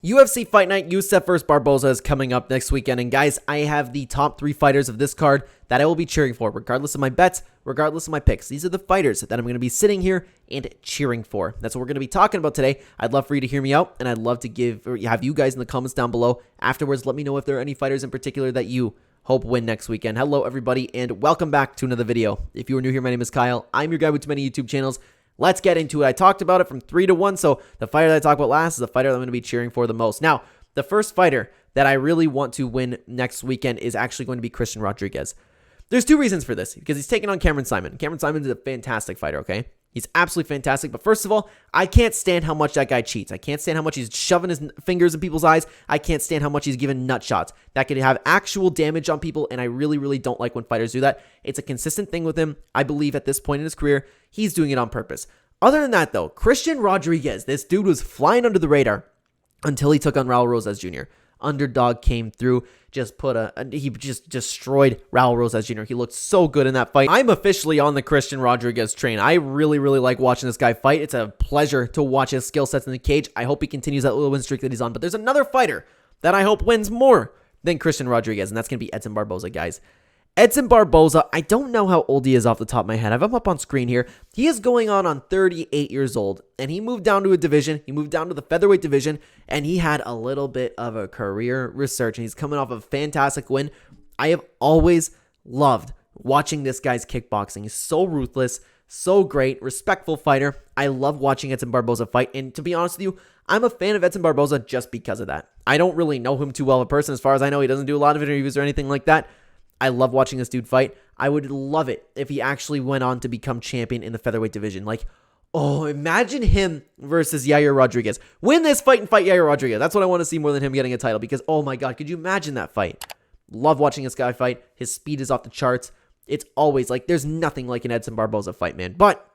UFC Fight Night, Yusuff vs. Barboza is coming up next weekend, and guys, I have the top 3 fighters of this card that I will be cheering for, regardless of my bets, regardless of my picks. These are the fighters that I'm going to be sitting here and cheering for. That's what we're going to be talking about today. I'd love for you to hear me out, and I'd love to have you guys in the comments down below afterwards. Let me know if there are any fighters in particular that you hope win next weekend. Hello, everybody, and welcome back to another video. If you are new here, my name is Kyle. I'm your guy with too many YouTube channels. Let's get into it. I talked about it from 3 to 1, so the fighter that I talk about last is the fighter that I'm going to be cheering for the most. Now, the first fighter that I really want to win next weekend is actually going to be Christian Rodriguez. There's 2 reasons for this, because he's taking on Cameron Saaiman. Cameron Saaiman is a fantastic fighter, okay? He's absolutely fantastic, but first of all, I can't stand how much that guy cheats. I can't stand how much he's shoving his fingers in people's eyes. I can't stand how much he's giving nut shots. That could have actual damage on people, and I really don't like when fighters do that. It's a consistent thing with him. I believe at this point in his career, he's doing it on purpose. Other than that, though, Christian Rodriguez, this dude was flying under the radar until he took on Raul Rosas Jr. Underdog came through, he just destroyed Raul Rosas Jr. He looked so good in that fight. I'm officially on the Christian Rodriguez train. I really like watching this guy fight. It's a pleasure to watch his skill sets in the cage. I hope he continues that little win streak that he's on. But there's another fighter that I hope wins more than Christian Rodriguez, and that's going to be Edson Barboza, guys. Edson Barboza, I don't know how old he is off the top of my head. I have him up on screen here. He is going on 38 years old, and he moved down to a division. He moved down to the featherweight division, and he had a little bit of a career resurgence. He's coming off a fantastic win. I have always loved watching this guy's kickboxing. He's so ruthless, so great, respectful fighter. I love watching Edson Barboza fight, and to be honest with you, I'm a fan of Edson Barboza just because of that. I don't really know him too well in person. As far as I know, he doesn't do a lot of interviews or anything like that. I love watching this dude fight. I would love it if he actually went on to become champion in the featherweight division. Like, oh, imagine him versus Yair Rodriguez. Win this fight and fight Yair Rodriguez. That's what I want to see more than him getting a title, because, oh my God, could you imagine that fight? Love watching this guy fight. His speed is off the charts. It's always like, there's nothing like an Edson Barboza fight, man. But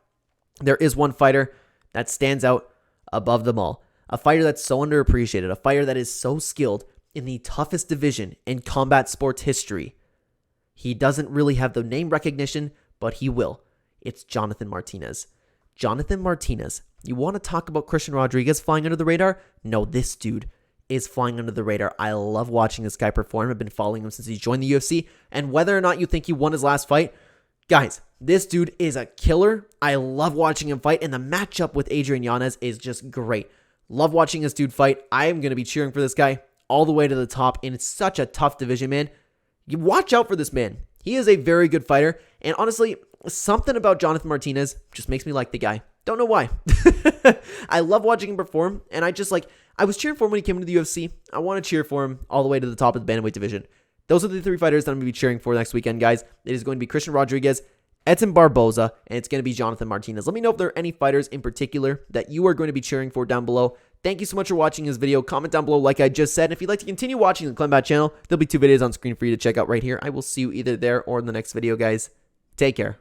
there is one fighter that stands out above them all. A fighter that's so underappreciated. A fighter that is so skilled in the toughest division in combat sports history. He doesn't really have the name recognition, but he will. It's Jonathan Martinez. Jonathan Martinez. You want to talk about Christian Rodriguez flying under the radar? No, this dude is flying under the radar. I love watching this guy perform. I've been following him since he joined the UFC. And whether or not you think he won his last fight, guys, this dude is a killer. I love watching him fight. And the matchup with Adrian Yanez is just great. Love watching this dude fight. I am going to be cheering for this guy all the way to the top. And it's such a tough division, man. You watch out for this man. He is a very good fighter. And honestly, something about Jonathan Martinez just makes me like the guy. Don't know why. I love watching him perform. And I was cheering for him when he came into the UFC. I want to cheer for him all the way to the top of the bantamweight division. Those are the 3 fighters that I'm going to be cheering for next weekend, guys. It is going to be Christian Rodriguez, Edson Barboza, and it's going to be Jonathan Martinez. Let me know if there are any fighters in particular that you are going to be cheering for down below. Thank you so much for watching this video. Comment down below like I just said. And if you'd like to continue watching the Clenbat channel, there'll be 2 videos on screen for you to check out right here. I will see you either there or in the next video, guys. Take care.